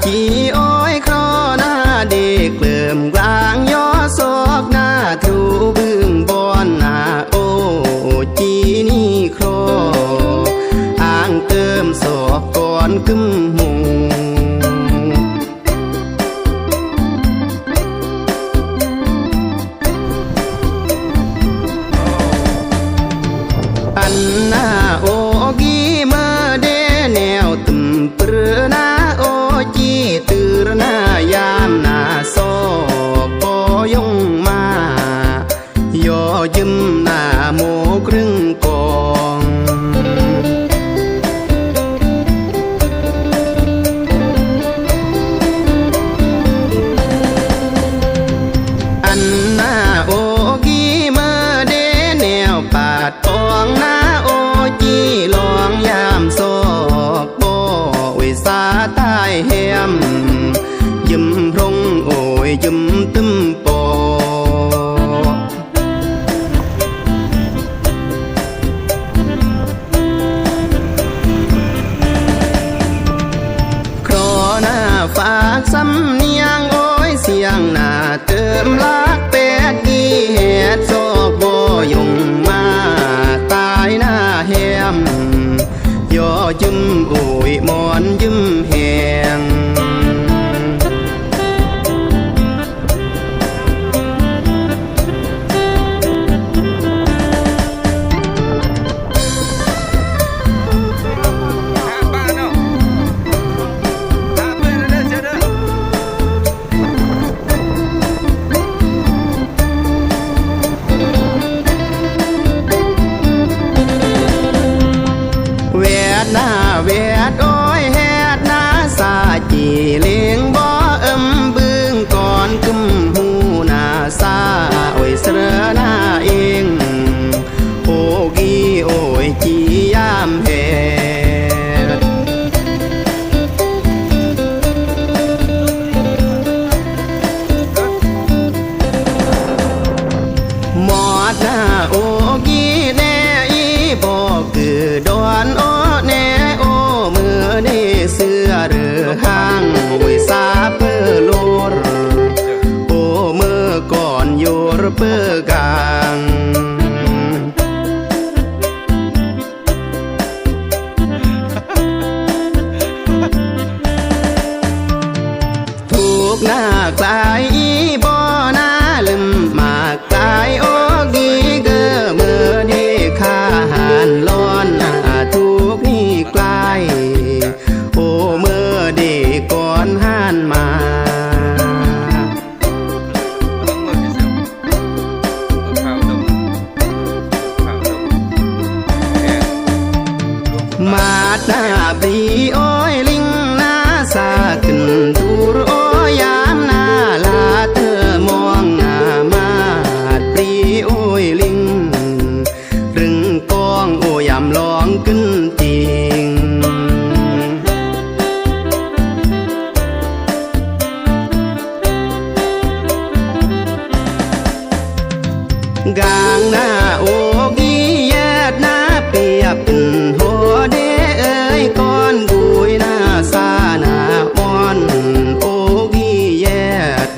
จีอ้อยครอหน้าเด็กเลิ่มกลางย่อซอกหน้าทรูบึ้งบอนหน้าโอจีนี่ครออ่างเติมศอกก่อนกึมหูอันหน้าโอกีมาเดแนวตึมเปรือหน้าจีตื่นหน้ายามหน้าซอกปอยงมาย่อยิ้มหน้าโมครึ่งกองอันหน้าโอกีมาเดแนวปาดตองหน้าโอจีลองยามซอกปอวิสาใต้แฮมยิ้มพรงโอยยิ้มตึมปอครอหน้าฝากสำเนียงโอยเสียงหน้าเติมรักเป็ดกี่เหตุซอกบ่ยงมาตายหน้าแฮมย่อยิ้มโอยมอนยิ้มแหงหน้าเวดโอ้ยแฮดหน้าสาจีเลี้ยงบ่บึ้งก่อนกึมหูหน้าสาโอ้ยเสือหน้าเองโอกีโอ้ยจียามแฮดหมอดหน้าโอกีแน่อีบอกคือดอนโอเสื้อเรือห้างวิสาเพื่อโลดโอเมื่อก่อนโยรเพื่อกลางถูกหน้ากลายอีบ่หน้าลืมมากกลายโอกีเกอเมื่อได้ข้าหานร้อนถูกนี่กลายโอเมื่อเด็กก่อนหันมามาดหน้าปรีโอ้ยลิงหน้าสาขึ้นตูรโอยามหน้าลาเธอมองหน้ามาดปรีโอ้ยลิงรึงกองโอยามลองขึ้นติงกลางหน้าโอกีแยดหน้าเปียบเป็นหัวเดเอ้ยก้อนบุยหน้าซาหน้าอ่อนโอกีแยด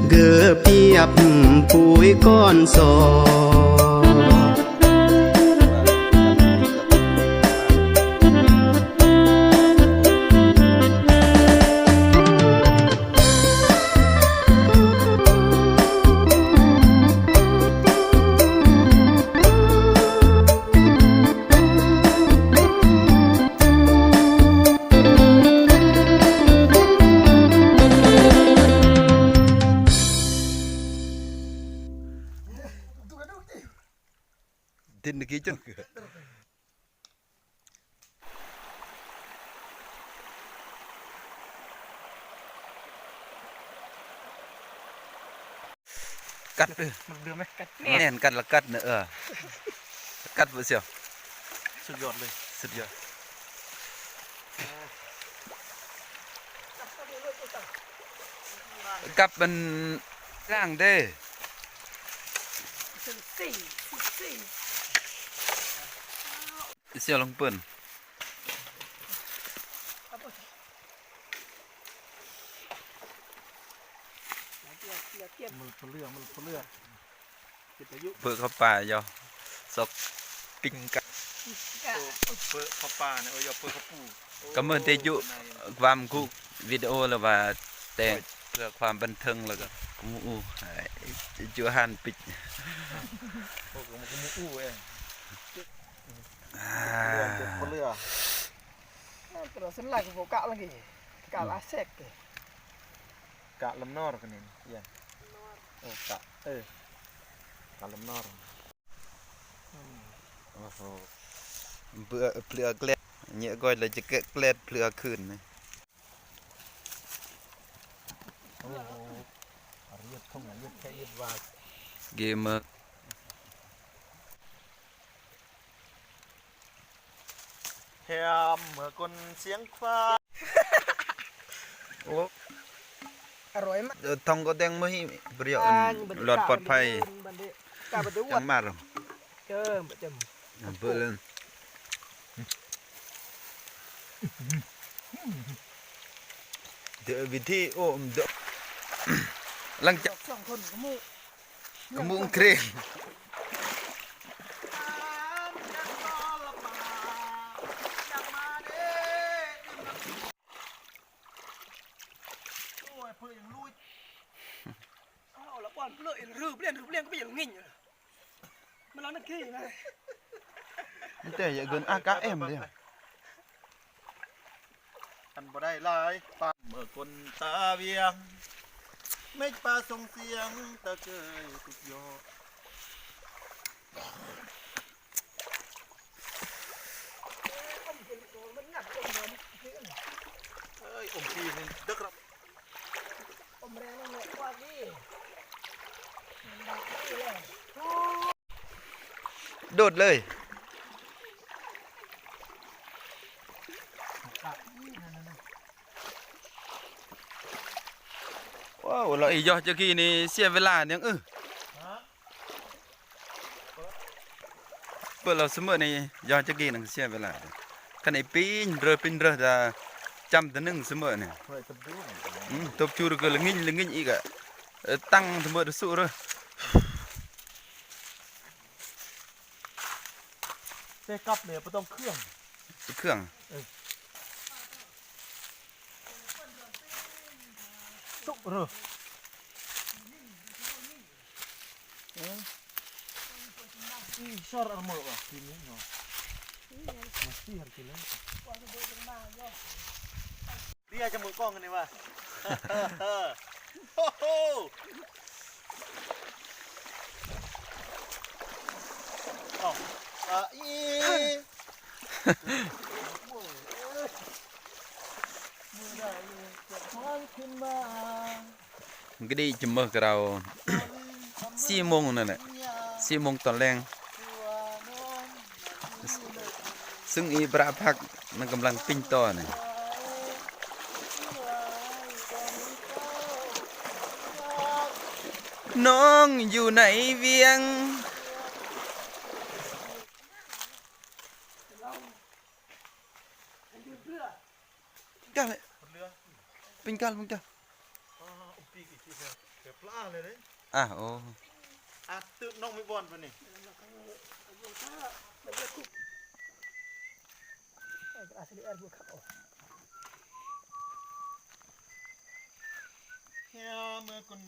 เกือเปียบปุยก้อนซอ ทินกี้จนกัดเลยมันเดือไหมกัด แน่นกัดละกัดเนอะกัดบ่เสียว สุดยอดเลย สุดยอดกับมันร่างเด้เสียวลงเปิ้น มันเลือมันเลือจิตอายุ เปิดเข้าป่ายอสกปิงกะ เปิดข้าวปลาเนี่ยอย่าเปิดข้าวปู ก็เหมือนเตยุความกูวิดีโอแล้วว่าแต่งเพื่อความบันเทิงแล้วก็มูจูฮันปิด โอ้ก็มันก็มูอู้เอง เลือ Terus lagi buka lagi. Buka asek. กะลำนอร์กันนี่ยันโอ้กะกะลำนอร์ โอ้โหเบื่อเปลือกเกล็ดเนี่ยก็เลยจะเกล็ดเปลือกขึ้นนะ โอ้โหเรียบทุ่งเรียบแค่เรียบวาด เกมเมอร์ แฮมเมื่อคนเสียงฟ้า โอ้ Aroi mak. ทองก็แดงไม่เปรี้ยวหลอดปลอดภัย Ka betul จังมาหรอ ke macam. เบื่อเลยเดี๋ยววิธีโอ้เดี๋ยวหลังจาก Song kon kamu. กมุงเครง โอ้ยเพื่อนยังลุย Oh, la pon pluk rub len ko yang ngin. Malah nak ki nah. มันแต่อย่าเกิน AKM เลย ทันบ่ได้ลายปลาเมื่อคนตาเวียงไม่ปลาส่งเสียงตะเกยตุกโยเอ้ยอมพีนี่เด็กครับ Om rene nek kuat ni. Ndak ni le. โดดเลยว้าวเราอียอจะกี้นี่เสียเวลาเนี่ยเปิดเราเสมอในยอจะกี้นั่งเสียเวลาขณะปีนเรือจะจำตัวหนึ่งเสมอเนี่ย เฮ้ยตะบูน ตบจูก็ละงิ่งอีกอะตั้งเสมอสู้เลย เต้กับเนี่ยไม่ต้องเครื่อง เครื่อง สุกเรือshort armor wah ini no masih harus ini dia aja mau kong ini wah ho ho oh i มันก็ดีจะเมื่อเรา4 โมงนั่นแหละ4 โมงตอนแรงซึ่งอีปราพักมันกำลังปิ้งต่อเนี่ยน้องอยู่ไหนเวียงกันเลยปิ้งกันมึงจ้ะโอ้ ตื่นน้องไม่บอลปะนี่ Asli air buka. เมื่อคน